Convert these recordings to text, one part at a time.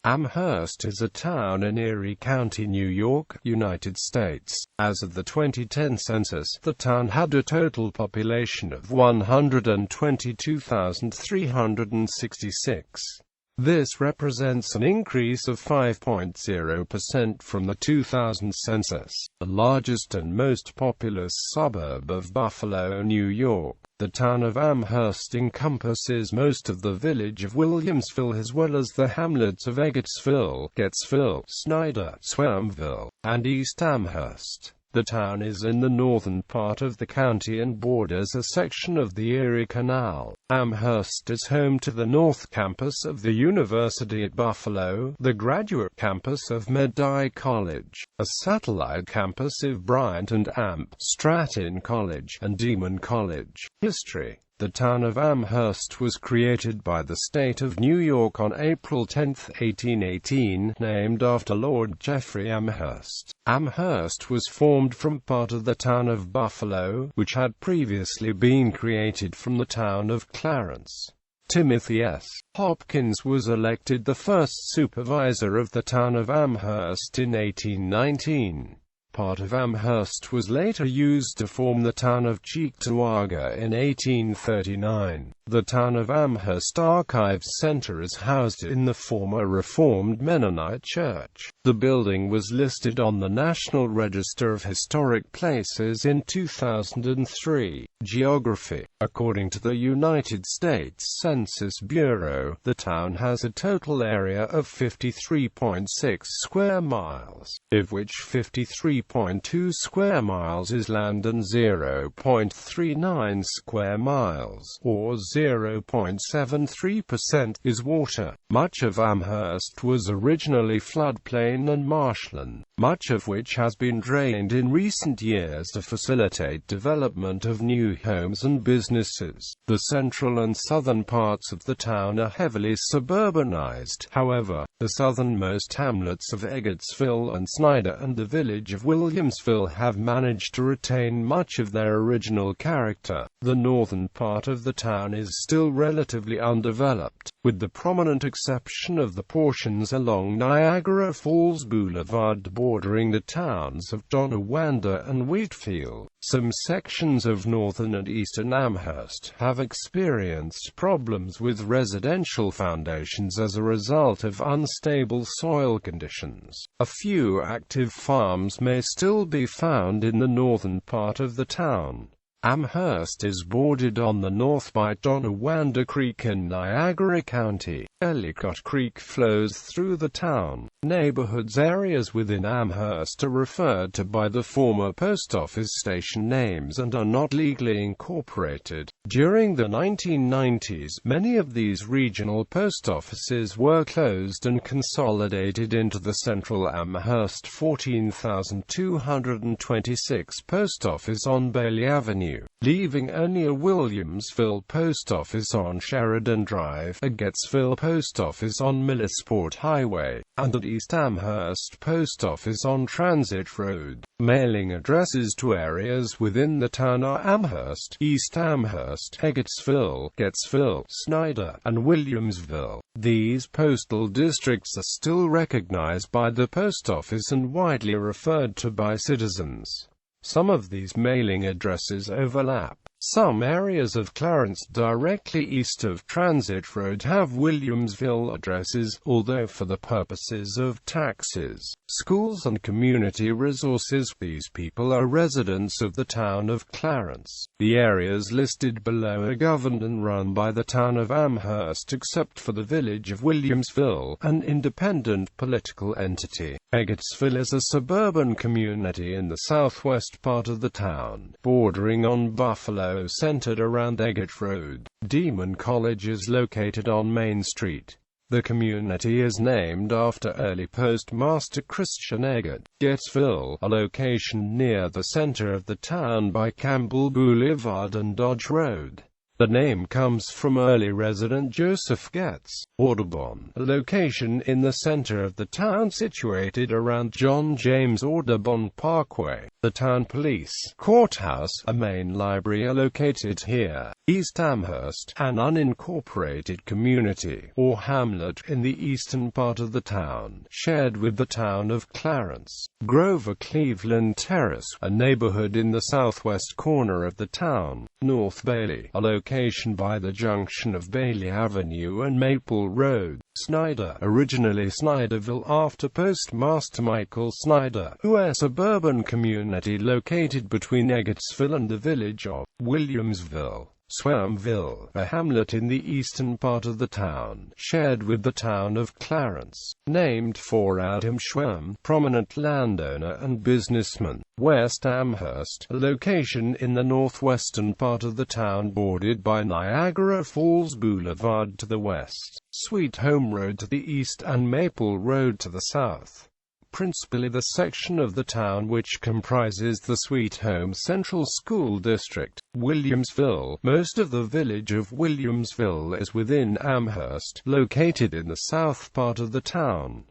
Amherst is a town in Erie County, New York, United States. As of the 2010 census, the town had a total population of 122,366. This represents an increase of 5.0% from the 2000 census. The largest and most populous suburb of Buffalo, New York, the town of Amherst encompasses most of the village of Williamsville as well as the hamlets of Eggertsville, Getzville, Snyder, Swormville, and East Amherst. The town is in the northern part of the county and borders a section of the Erie Canal. Amherst is home to the North Campus of the University at Buffalo, the graduate campus of Medaille College, a satellite campus of Bryant and Amp, Stratton College, and Demon College. History. The town of Amherst was created by the state of New York on April 10, 1818, named after Lord Jeffrey Amherst. Amherst was formed from part of the town of Buffalo, which had previously been created from the town of Clarence. Timothy S. Hopkins was elected the first supervisor of the town of Amherst in 1819. Part of Amherst was later used to form the town of Cheektowaga in 1839. The town of Amherst Archives Center is housed in the former Reformed Mennonite Church. The building was listed on the National Register of Historic Places in 2003. Geography. According to the United States Census Bureau, the town has a total area of 53.6 square miles, of which 53.2 square miles is land and 0.39 square miles, or 0.73%, is water. Much of Amherst was originally floodplain and marshland, much of which has been drained in recent years to facilitate development of new homes and businesses. The central and southern parts of the town are heavily suburbanized. However, the southernmost hamlets of Eggertsville and Snyder and the village of Williamsville have managed to retain much of their original character. The northern part of the town is still relatively undeveloped, with the prominent exception of the portions along Niagara Falls Boulevard bordering the towns of Tonawanda and Wheatfield. Some sections of northern and eastern Amherst have experienced problems with residential foundations as a result of unstable soil conditions. A few active farms may still be found in the northern part of the town. Amherst is bordered on the north by Tonawanda Creek in Niagara County. Ellicott Creek flows through the town. Neighborhoods areas within Amherst are referred to by the former post office station names and are not legally incorporated. During the 1990s, many of these regional post offices were closed and consolidated into the central Amherst 14,226 post office on Bailey Avenue, leaving only a Williamsville post office on Sheridan Drive, a Getzville post office on Millersport Highway, and an East Amherst post office on Transit Road. Mailing addresses to areas within the town are Amherst, East Amherst, Eggettsville, Getzville, Snyder, and Williamsville. These postal districts are still recognized by the post office and widely referred to by citizens. Some of these mailing addresses overlap. Some areas of Clarence directly east of Transit Road have Williamsville addresses, although for the purposes of taxes, schools and community resources, these people are residents of the town of Clarence. The areas listed below are governed and run by the town of Amherst except for the village of Williamsville, an independent political entity. Eggettsville is a suburban community in the southwest part of the town, bordering on Buffalo, centered around Eggett Road. Demon College is located on Main Street. The community is named after early postmaster Christian Eggett. Getzville, a location near the center of the town by Campbell Boulevard and Dodge Road. The name comes from early resident Joseph Getz, Audubon, a location in the center of the town situated around John James Audubon Parkway. The town police, courthouse, a main library are located here. East Amherst, an unincorporated community, or hamlet, in the eastern part of the town, shared with the town of Clarence. Grover Cleveland Terrace, a neighborhood in the southwest corner of the town. North Bailey, a location by the junction of Bailey Avenue and Maple Road. Snyder, originally Snyderville after Postmaster Michael Snyder, a suburban community located between Eggertsville and the village of Williamsville. Swormville, a hamlet in the eastern part of the town, shared with the town of Clarence, named for Adam Schwem, prominent landowner and businessman. West Amherst, a location in the northwestern part of the town bordered by Niagara Falls Boulevard to the west, Sweet Home Road to the east and Maple Road to the south. Principally the section of the town which comprises the Sweet Home Central School District. Williamsville, most of the village of Williamsville is within Amherst, located in the south part of the town.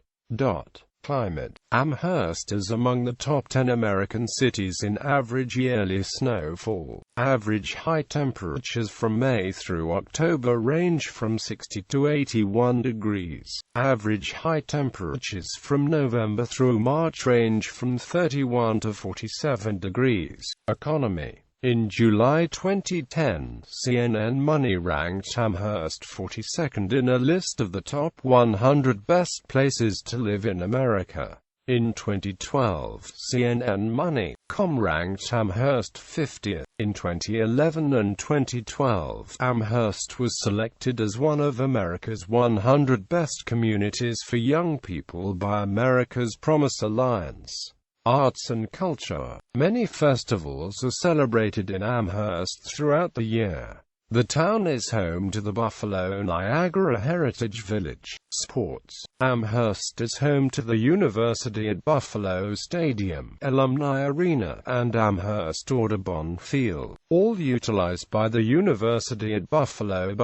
Climate. Amherst is among the top 10 American cities in average yearly snowfall. Average high temperatures from May through October range from 60 to 81 degrees. Average high temperatures from November through March range from 31 to 47 degrees. Economy. In July 2010, CNN Money ranked Amherst 42nd in a list of the top 100 best places to live in America. In 2012, CNN Money.com ranked Amherst 50th. In 2011 and 2012, Amherst was selected as one of America's 100 best communities for young people by America's Promise Alliance. Arts and culture. Many festivals are celebrated in Amherst throughout the year. The town is home to the Buffalo Niagara Heritage Village. Sports. Amherst is home to the University at Buffalo Stadium, Alumni Arena, and Amherst Audubon Field, all utilized by the University at Buffalo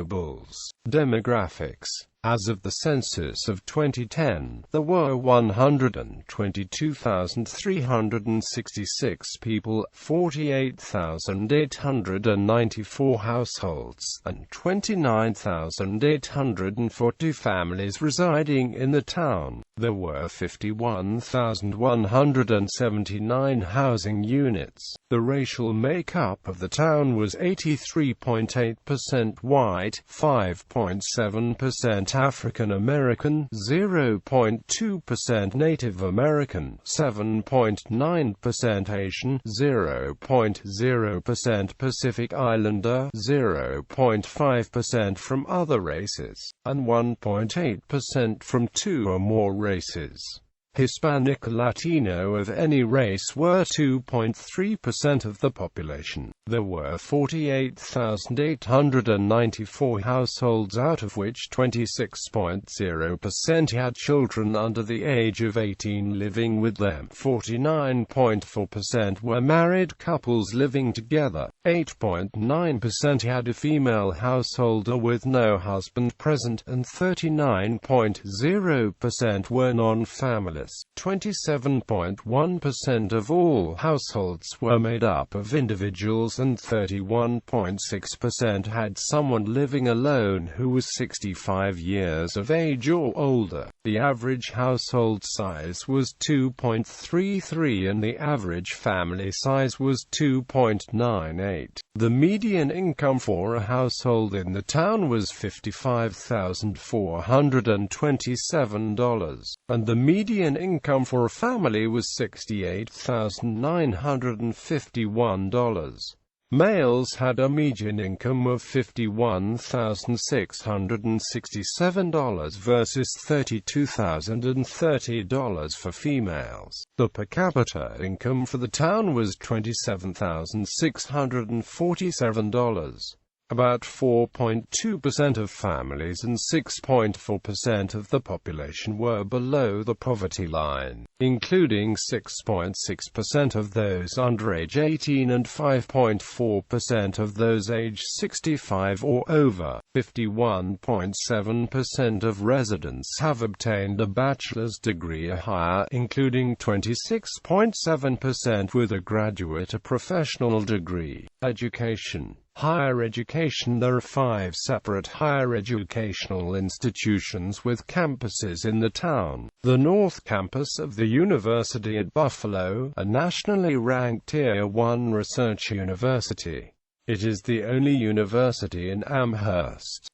Bulls. Demographics. As of the census of 2010, there were 122,366 people, 48,894 households, and 29,840 families residing in the town. There were 51,179 housing units. The racial makeup of the town was 83.8% white, 5.7% African American, 0.2% Native American, 7.9% Asian, 0.0% Pacific Islander, 0.5% from other races, and 1.8% from two or more races. Hispanic or Latino of any race were 2.3% of the population. There were 48,894 households, out of which 26.0% had children under the age of 18 living with them. 49.4% were married couples living together. 8.9% had a female householder with no husband present, and 39.0% were non-family. 27.1% of all households were made up of individuals, and 31.6% had someone living alone who was 65 years of age or older. The average household size was 2.33 and the average family size was 2.98. The median income for a household in the town was $55,427, and the median income for a family was $68,951. Males had a median income of $51,667 versus $32,030 for females. The per capita income for the town was $27,647. About 4.2% of families and 6.4% of the population were below the poverty line, including 6.6% of those under age 18 and 5.4% of those age 65 or over. 51.7% of residents have obtained a bachelor's degree or higher, including 26.7% with a graduate or professional degree. Education. Higher education. There are 5 separate higher educational institutions with campuses in the town. The North Campus of the University at Buffalo, a nationally ranked Tier 1 research university. It is the only university in Amherst.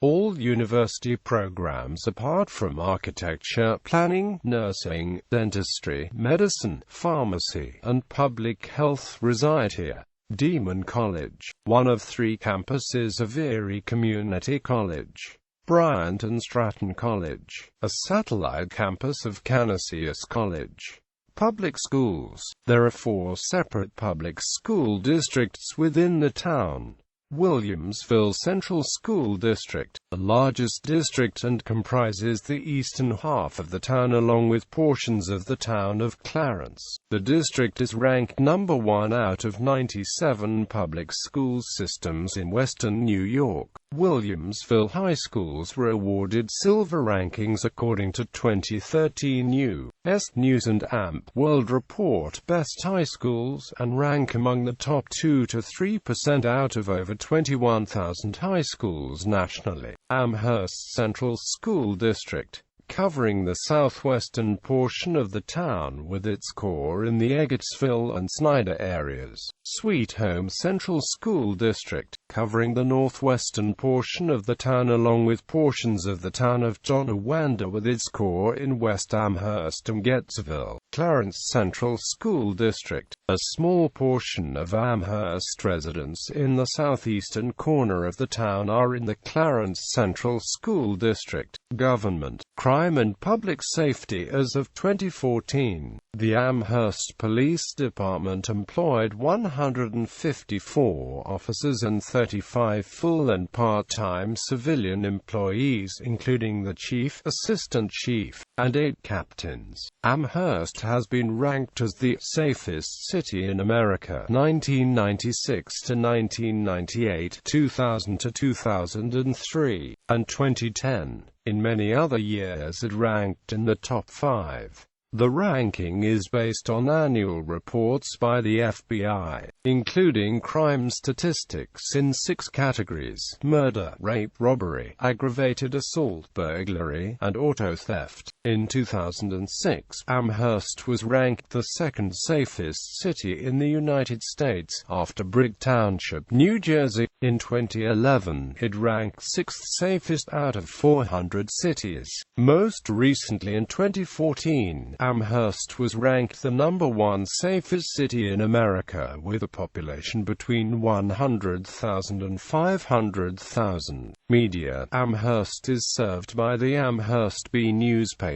All university programs apart from architecture, planning, nursing, dentistry, medicine, pharmacy, and public health reside here. Demon College, one of 3 campuses of Erie Community College. Bryant and Stratton College, a satellite campus of Canisius College. Public schools. There are 4 separate public school districts within the town. Williamsville Central School District, the largest district and comprises the eastern half of the town along with portions of the town of Clarence. The district is ranked number 1 out of 97 public school systems in western New York. Williamsville high schools were awarded silver rankings according to 2013 U.S. News & Amp World Report Best High Schools, and rank among the top 2 to 3% out of over 21,000 high schools nationally. Amherst Central School District, covering the southwestern portion of the town with its core in the Eggertsville and Snyder areas. Sweet Home Central School District, covering the northwestern portion of the town along with portions of the town of Tonawanda with its core in West Amherst and Getzville. Clarence Central School District, a small portion of Amherst residents in the southeastern corner of the town are in the Clarence Central School District. Government, crime and public safety. As of 2014, the Amherst Police Department employed 154 officers and 35 full and part-time civilian employees, including the chief, assistant chief, and 8 captains. Amherst has been ranked as the safest city in America 1996 to 1998, 2000 to 2003, and 2010. In many other years it ranked in the top 5. The ranking is based on annual reports by the FBI, including crime statistics in 6 categories: murder, rape, robbery, aggravated assault, burglary, and auto theft. In 2006, Amherst was ranked the 2nd safest city in the United States, after Brigg Township, New Jersey. In 2011, it ranked 6th safest out of 400 cities. Most recently in 2014, Amherst was ranked the number 1 safest city in America with a population between 100,000 and 500,000. Media. Amherst is served by the Amherst Bee newspaper.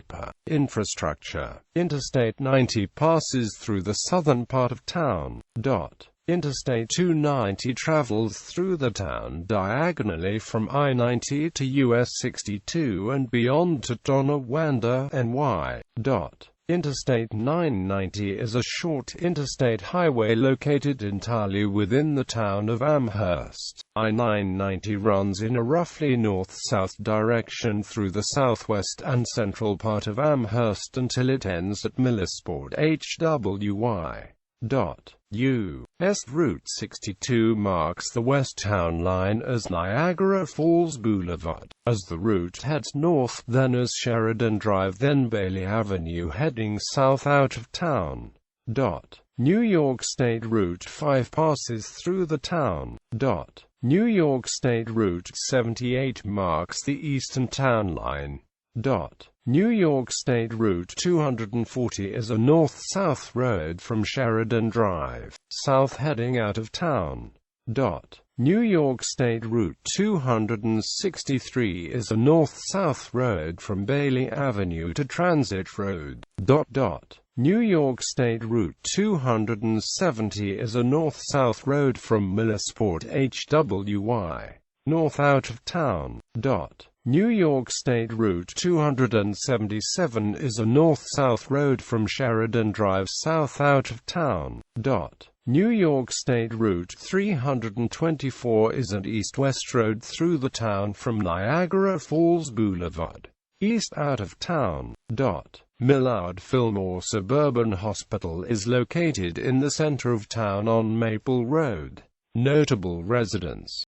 Infrastructure. Interstate 90 passes through the southern part of town. Interstate 290 travels through the town diagonally from I-90 to US 62 and beyond to Tonawanda, NY. Interstate 990 is a short interstate highway located entirely within the town of Amherst. I-990 runs in a roughly north-south direction through the southwest and central part of Amherst until it ends at Millisport, HWY. U.S. Route 62 marks the west town line as Niagara Falls Boulevard. As the route heads north, then as Sheridan Drive, then Bailey Avenue heading south out of town. New York State Route 5 passes through the town. New York State Route 78 marks the eastern town line. New York State Route 240 is a north-south road from Sheridan Drive, south heading out of town. New York State Route 263 is a north-south road from Bailey Avenue to Transit Road. New York State Route 270 is a north-south road from Millersport HWY, north out of town. New York State Route 277 is a north-south road from Sheridan Drive south out of town. New York State Route 324 is an east-west road through the town from Niagara Falls Boulevard, east out of town. Millard Fillmore Suburban Hospital is located in the center of town on Maple Road. Notable residents: